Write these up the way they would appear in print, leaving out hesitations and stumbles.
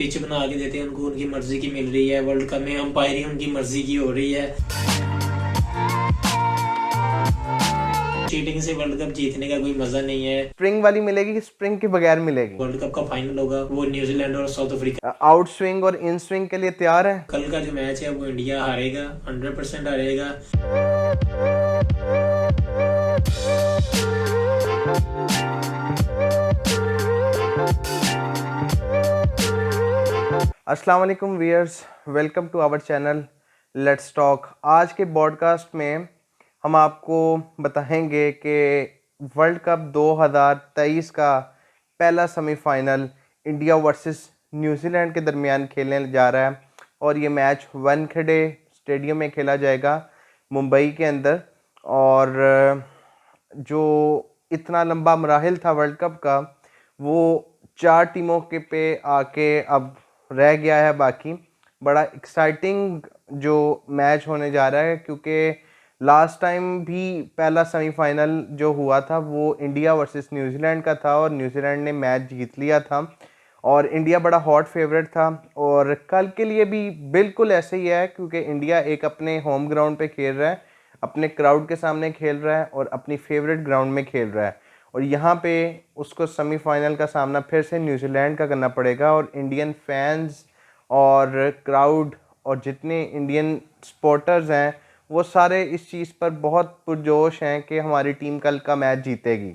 Pitch बना के देते हैं उनको, उनकी मर्जी की मिल रही है। वर्ल्ड कप में अंपायरिंग उनकी मर्जी की हो रही है। चीटिंग से वर्ल्ड कप जीतने का कोई मजा नहीं है। स्प्रिंग वाली मिलेगी कि स्प्रिंग के बगैर मिलेगी? वर्ल्ड कप का फाइनल होगा वो न्यूजीलैंड और साउथ अफ्रीका। आउट स्विंग और इन स्विंग के लिए तैयार है? कल का जो मैच है वो इंडिया हारेगा, 100% हारेगा। अस्सलाम वालेकुम viewers, welcome to our channel let's talk. आज के पॉडकास्ट में हम आपको बताएंगे कि वर्ल्ड कप 2023 का पहला सेमीफाइनल इंडिया वर्सेस न्यूजीलैंड के दरमियान खेलने जा रहा है और ये मैच वानखेड़े स्टेडियम में खेला जाएगा मुंबई के अंदर। और जो इतना लंबा मराहिल था वर्ल्ड कप का वो 4 टीमों के पे आके अब रह गया है बाकी। बड़ा एक्साइटिंग जो मैच होने जा रहा है क्योंकि लास्ट टाइम भी पहला सेमीफाइनल जो हुआ था वो इंडिया वर्सेस न्यूजीलैंड का था और न्यूजीलैंड ने मैच जीत लिया था और इंडिया बड़ा हॉट फेवरेट था। और कल के लिए भी बिल्कुल ऐसे ही है क्योंकि इंडिया एक अपने होम ग्राउंड पे खेल रहा है, अपने क्राउड के सामने खेल रहा है और अपनी फेवरेट ग्राउंड में खेल रहा है और यहाँ पे उसको सेमीफाइनल का सामना फिर से न्यूजीलैंड का करना पड़ेगा। और इंडियन फैंस और क्राउड और जितने इंडियन सपोर्टर्स हैं वो सारे इस चीज़ पर बहुत पुरजोश हैं कि हमारी टीम कल का मैच जीतेगी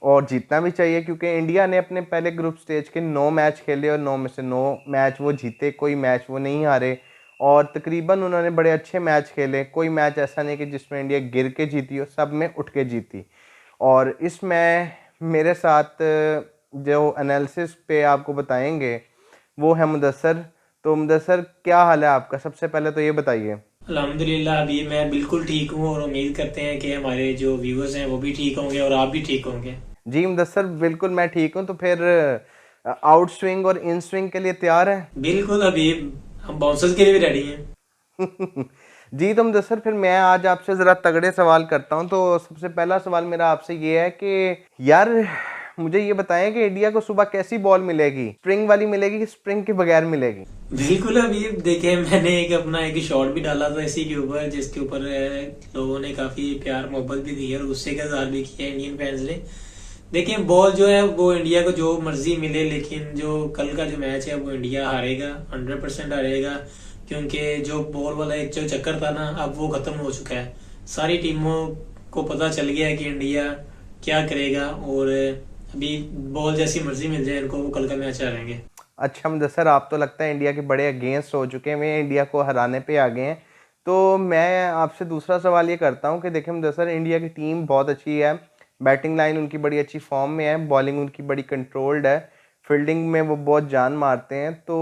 और जीतना भी चाहिए क्योंकि इंडिया ने अपने पहले ग्रुप स्टेज के 9 मैच खेले और 9 में से 9 मैच वो जीते, कोई मैच वो नहीं हारे और तकरीबन उन्होंने बड़े अच्छे मैच खेले। कोई मैच ऐसा नहीं कि जिसमें इंडिया गिर के जीती हो, सब में उठ के जीती। और इसमें मेरे साथ जो एनालिसिस पे आपको बताएंगे वो है मुदस्सर। तो मुदस्सर, क्या हाल है आपका? सबसे पहले तो ये बताइए। अल्हम्दुलिल्लाह, अभी मैं बिल्कुल ठीक हूँ और उम्मीद करते हैं कि हमारे जो व्यूअर्स हैं वो भी ठीक होंगे और आप भी ठीक होंगे। जी मुदस्सर, बिल्कुल मैं ठीक हूँ। तो फिर आउट स्विंग और इन स्विंग के लिए तैयार हैं? बिल्कुल, अभी हम बाउंसर्स के लिए भी रेडी हैं। जी तो मुदस्सर, फिर मैं आज आपसे ज़रा तगड़े सवाल करता हूँ। तो सबसे पहला सवाल मेरा आपसे ये है कि यार मुझे ये बताएं कि इंडिया को सुबह कैसी बॉल मिलेगी? स्प्रिंग वाली मिलेगी कि स्प्रिंग के बगैर मिलेगी? बिल्कुल, अभी देखे मैंने एक शॉट भी डाला था इसी के ऊपर, जिसके ऊपर लोगों ने काफी प्यार मोहब्बत भी दी है और गुस्से का इजहार भी किया इंडियन फैंस ने। देखिए, बॉल जो है वो इंडिया को जो मर्जी मिले, लेकिन जो कल का जो मैच है वो इंडिया हारेगा, 100% हारेगा। क्योंकि जो बॉल वाला एक जो चक्कर था ना, अब वो खत्म हो चुका है। सारी टीमों को पता चल गया है कि इंडिया क्या करेगा और अभी बॉल जैसी मर्जी मिल जाए इनको, वो कल का मैच हारेंगे। अच्छा मुदस्सर, आप तो लगता है इंडिया के बड़े अगेंस्ट हो चुके हैं, वे इंडिया को हराने पे आ गए हैं। तो मैं आपसे दूसरा सवाल ये करता हूँ कि देखिए मुदस्सर, इंडिया की टीम बहुत अच्छी है, बैटिंग लाइन उनकी बड़ी अच्छी फॉर्म में है, बॉलिंग उनकी बड़ी कंट्रोल्ड है, फील्डिंग में वो बहुत जान मारते हैं। तो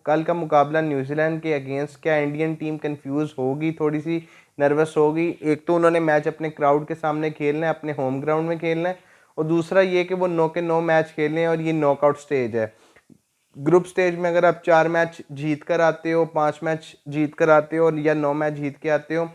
कल का मुकाबला न्यूजीलैंड के अगेंस्ट, क्या इंडियन टीम कंफ्यूज होगी, थोड़ी सी नर्वस होगी? एक तो उन्होंने मैच अपने क्राउड के सामने खेलना है, अपने होम ग्राउंड में खेलना है, और दूसरा ये कि वो 9 के 9 मैच खेलने हैं और ये नॉकआउट स्टेज है। ग्रुप स्टेज में अगर आप 4 मैच जीत कर आते हो, 5 मैच जीत कर आते हो और या 9 मैच जीत के आते हो,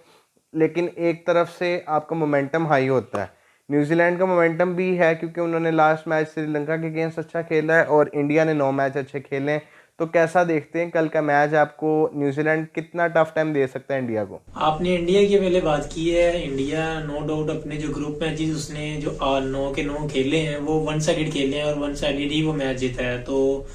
लेकिन एक तरफ से आपका मोमेंटम हाई होता है। न्यूजीलैंड का मोमेंटम भी है क्योंकि उन्होंने लास्ट मैच श्रीलंका के अगेंस्ट अच्छा खेला है और इंडिया ने 9 मैच अच्छे खेले हैं। तो कैसा देखते हैं कल का मैच? आपको न्यूजीलैंड कितना टफ टाइम दे सकता है इंडिया को? आपने इंडिया की पहले बात की है। इंडिया नो डाउट अपने जो ग्रुप मैचेस उसने जो 9 के 9 खेले हैं वो वन साइडेड खेले हैं और वन साइडेड ही वो मैच जीता है। तो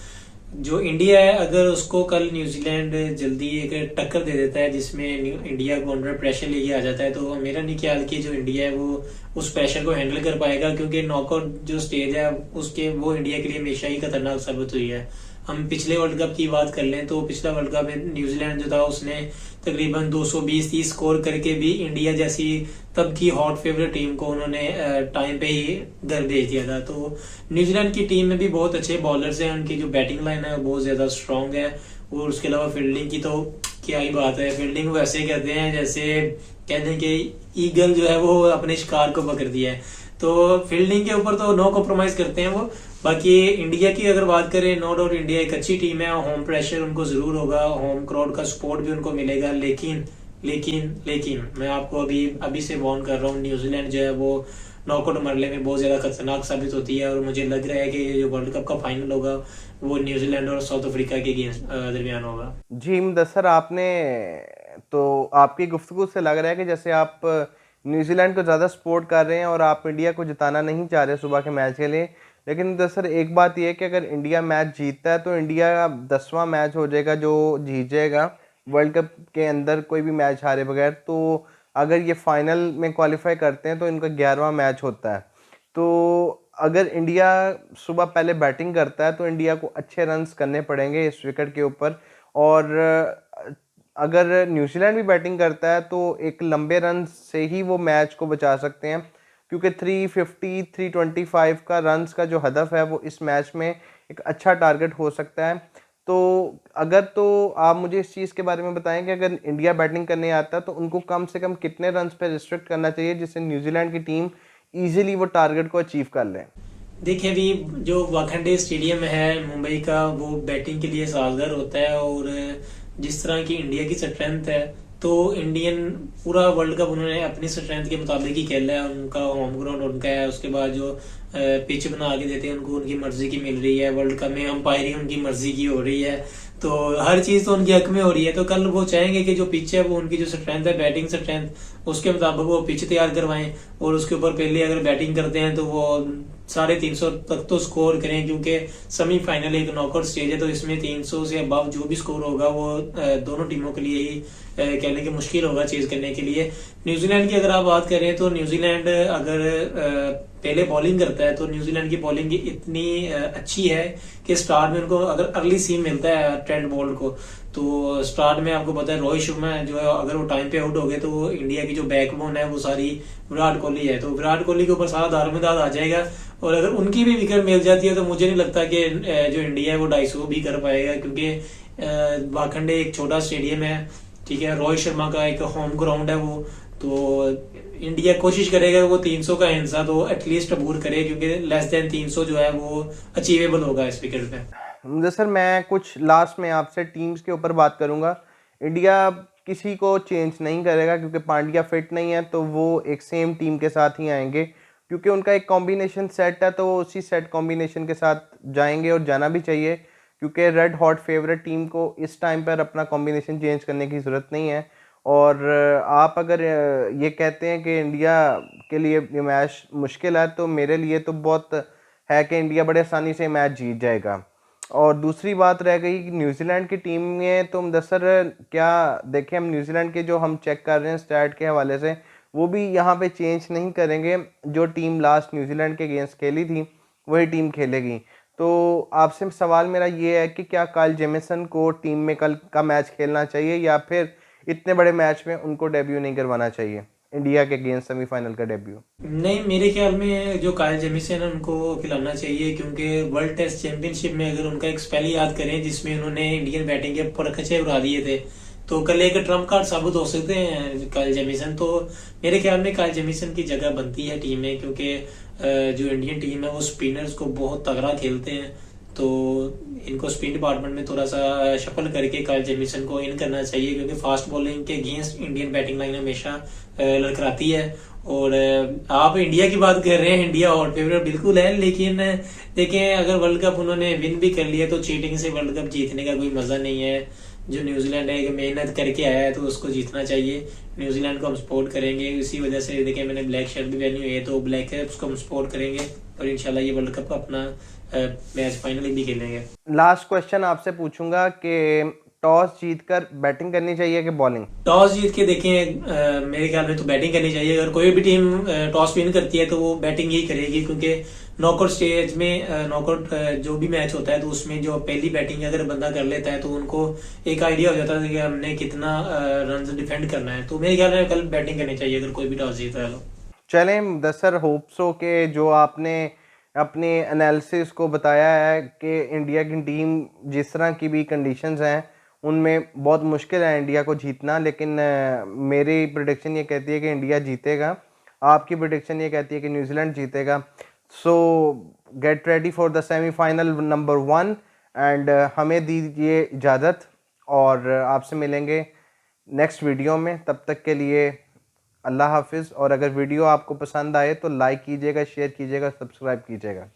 जो इंडिया है, अगर उसको कल न्यूजीलैंड जल्दी एक टक्कर दे देता है जिसमें इंडिया को अंडर प्रेशर लेके आ जाता है, तो मेरा नहीं ख्याल कि जो इंडिया है वो उस प्रेशर को हैंडल कर पाएगा। क्योंकि नॉकआउट जो स्टेज है उसके वो इंडिया के लिए हमेशा ही खतरनाक साबित हुई है। हम पिछले वर्ल्ड कप की बात कर लें तो पिछला वर्ल्ड कप में न्यूजीलैंड जो था उसने तकरीबन 220-30 स्कोर करके भी इंडिया जैसी तब की हॉट फेवरेट टीम को उन्होंने टाइम पे ही घर भेज दिया था। तो न्यूजीलैंड की टीम में भी बहुत अच्छे बॉलर्स हैं, उनकी जो बैटिंग लाइन है वो बहुत ज्यादा स्ट्रांग है और उसके अलावा फील्डिंग की तो क्या ही बात है। फील्डिंग वो ऐसे कहते हैं जैसे कहते हैं कि ईगल जो है वो अपने शिकार को पकड़ दिया है। तो फील्डिंग के ऊपर तो नो कॉम्प्रोमाइज करते हैं वो। बाकी इंडिया की अगर बात करें, नो डाउट इंडिया एक अच्छी टीम है, होम प्रेशर उनको जरूर होगा, होम क्राउड का सपोर्ट भी उनको मिलेगा। लेकिन लेकिन लेकिन मैं आपको अभी अभी से वार्न कर रहा हूँ, न्यूजीलैंड जो है वो नॉकआउट मरने में बहुत ज़्यादा खतरनाक साबित होती है। और मुझे लग रहा है कि ये जो वर्ल्ड कप का फाइनल होगा वो न्यूजीलैंड और साउथ अफ्रीका के दरमियान होगा। जी मुदस्सर, आपने तो आपकी गुफ्तगू से लग रहा है कि जैसे आप न्यूजीलैंड को ज़्यादा सपोर्ट कर रहे हैं और आप इंडिया को जिताना नहीं चाह रहे सुबह के मैच के लिए। लेकिन मुदस्सर एक बात यह है कि अगर इंडिया मैच जीतता है तो इंडिया 10वां मैच हो जाएगा जो जीत जाएगा वर्ल्ड कप के अंदर कोई भी मैच हारे बगैर। तो अगर ये फाइनल में क्वालिफाई करते हैं तो इनका 11वां मैच होता है। तो अगर इंडिया सुबह पहले बैटिंग करता है तो इंडिया को अच्छे रन्स करने पड़ेंगे इस विकेट के ऊपर। और अगर न्यूजीलैंड भी बैटिंग करता है तो एक लंबे रन से ही वो मैच को बचा सकते हैं, क्योंकि 350 325 का रन्स का जो हदफ है वो इस मैच में एक अच्छा टारगेट हो सकता है। तो अगर तो आप मुझे इस चीज़ के बारे में बताएं कि अगर इंडिया बैटिंग करने आता है तो उनको कम से कम कितने रन्स पे रिस्ट्रिक्ट करना चाहिए जिससे न्यूजीलैंड की टीम इजीली वो टारगेट को अचीव कर ले। देखिए, अभी जो वानखेड़े स्टेडियम है मुंबई का वो बैटिंग के लिए साजगार होता है। और जिस तरह की इंडिया की स्ट्रेंथ है तो इंडियन पूरा वर्ल्ड कप उन्होंने अपनी स्ट्रेंथ के मुताबिक ही खेला है। उनका होम ग्राउंड उनका है, उसके बाद जो पिच बना के देते हैं उनको उनकी मर्जी की मिल रही है। वर्ल्ड कप में अंपायरिंग उनकी मर्जी की हो रही है, तो हर चीज तो उनके हक में हो रही है। तो कल वो चाहेंगे कि जो पिच है वो उनकी जो स्ट्रेंथ है बैटिंग स्ट्रेंथ उसके मुताबिक वो पिच तैयार करवाएं और उसके ऊपर पहले अगर बैटिंग करते हैं तो वो 350 तक तो स्कोर करें, क्योंकि सेमीफाइनल एक नॉकआउट स्टेज है। तो इसमें 300 से अबव जो भी स्कोर होगा वो दोनों टीमों के लिए ही कहने की मुश्किल होगा चेज करने के लिए। न्यूजीलैंड की अगर आप बात करें तो न्यूजीलैंड अगर पहले बॉलिंग करता है तो न्यूजीलैंड की बॉलिंग इतनी अच्छी है कि स्टार्ट में उनको अगर अर्ली सीम मिलता है ट्रेंट बोल्ट को तो स्टार्ट में आपको पता है रोहित शर्मा जो है अगर वो टाइम पे आउट हो गए तो इंडिया की जो बैकबोन है वो सारी विराट कोहली है। तो विराट कोहली के ऊपर सारा दारोमदार आ जाएगा। और अगर उनकी भी विकेट मिल जाती है तो मुझे नहीं लगता कि जो इंडिया है वो 250 भी कर पाएगा, क्योंकि वानखेड़े एक छोटा स्टेडियम है, ठीक है। रोहित शर्मा का एक होम ग्राउंड है वो, तो इंडिया कोशिश करेगा वो 300 का हिस्सा तो एटलीस्ट अबूर करे, क्योंकि लेस देन 300 जो है वो अचीवेबल होगा इस विकेट पे। सर मैं कुछ लास्ट में आपसे टीम्स के ऊपर बात करूंगा। इंडिया किसी को चेंज नहीं करेगा क्योंकि पांड्या फिट नहीं है, तो वो एक सेम टीम के साथ ही आएंगे क्योंकि उनका एक कॉम्बिनेशन सेट है, तो वो उसी सेट कॉम्बिनेशन के साथ जाएंगे और जाना भी चाहिए, क्योंकि रेड हॉट फेवरेट टीम को इस टाइम पर अपना कॉम्बिनेशन चेंज करने की ज़रूरत नहीं है। और आप अगर ये कहते हैं कि इंडिया के लिए ये मैच मुश्किल है, तो मेरे लिए तो बहुत है कि इंडिया बड़े आसानी से मैच जीत जाएगा। और दूसरी बात रह गई कि न्यूजीलैंड की टीम में तो मुदस्सर क्या देखें, हम न्यूजीलैंड के जो हम चेक कर रहे हैं स्टैट के हवाले से वो भी यहाँ पे चेंज नहीं करेंगे। जो टीम लास्ट न्यूजीलैंड के अगेंस्ट खेली थी वही टीम खेलेगी। तो आपसे सवाल मेरा ये है कि क्या काइल जेमिसन को टीम में कल का मैच खेलना चाहिए या फिर इतने बड़े मैच में उनको डेब्यू नहीं करवाना चाहिए, इंडिया के अगेंस्ट सेमीफाइनल का डेब्यू? नहीं, मेरे ख्याल में जो काइल जेमिसन है उनको खिलाना चाहिए, क्योंकि वर्ल्ड टेस्ट चैंपियनशिप में अगर उनका एक स्पेल याद करें जिसमें उन्होंने इंडियन बैटिंग के परखचे उड़ा दिए थे, तो कल एक ट्रम्प कार्ड साबित हो सकते हैं काइल जेमिसन। तो मेरे ख्याल में काइल जेमिसन की जगह बनती है टीम में, क्योंकि जो इंडियन टीम है वो स्पिनर्स को बहुत तगड़ा खेलते हैं। तो इनको स्पिन डिपार्टमेंट में थोड़ा सा शफल करके काइल जेमिसन को इन करना चाहिए, क्योंकि फास्ट बॉलिंग के अगेंस्ट इंडियन बैटिंग लाइन हमेशा लड़खड़ाती है। और आप इंडिया की बात कर रहे हैं, इंडिया हॉट फेवरेट बिल्कुल है, लेकिन देखें अगर वर्ल्ड कप उन्होंने विन भी कर लिया तो चीटिंग से वर्ल्ड कप जीतने का कोई मजा नहीं है। जो न्यूजीलैंड है मेहनत करके आया है तो उसको जीतना चाहिए। न्यूजीलैंड को हम सपोर्ट करेंगे, इसी वजह से देखें मैंने ब्लैक शर्ट भी पहनी हुई है, तो ब्लैक कैप्स को हम सपोर्ट करेंगे और इंशाल्लाह ये वर्ल्ड कप अपना मैच फाइनली भी खेलेंगे। लास्ट क्वेश्चन आपसे पूछूंगा कि टॉस जीतकर बैटिंग करनी चाहिए कि बॉलिंग? टॉस जीत के देखें मेरे ख्याल में तो बैटिंग करनी चाहिए। अगर कोई भी टीम टॉस विन करती है तो वो बैटिंग ही करेगी, क्योंकि नॉकआउट स्टेज में नॉकआउट जो भी मैच होता है तो उसमें जो पहली बैटिंग अगर बंदा कर लेता है तो उनको एक आइडिया हो जाता है कि हमने कितना रन डिफेंड करना है। तो मेरे ख्याल में कल बैटिंग करनी चाहिए अगर कोई भी टॉस जीता है। चलें मुदस्सर, होप सो के जो आपने अपने एनालिसिस को बताया है कि इंडिया की टीम जिस तरह की भी कंडीशंस हैं उनमें बहुत मुश्किल है इंडिया को जीतना, लेकिन मेरी प्रेडिक्शन ये कहती है कि इंडिया जीतेगा, आपकी प्रेडिक्शन ये कहती है कि न्यूजीलैंड जीतेगा। सो get ready for the semifinal number 1 and हमें दीजिए इजाज़त और आपसे मिलेंगे नेक्स्ट वीडियो में। तब तक के लिए अल्लाह हाफिज़। और अगर वीडियो आपको पसंद आए तो लाइक कीजिएगा, शेयर कीजिएगा, सब्सक्राइब कीजिएगा।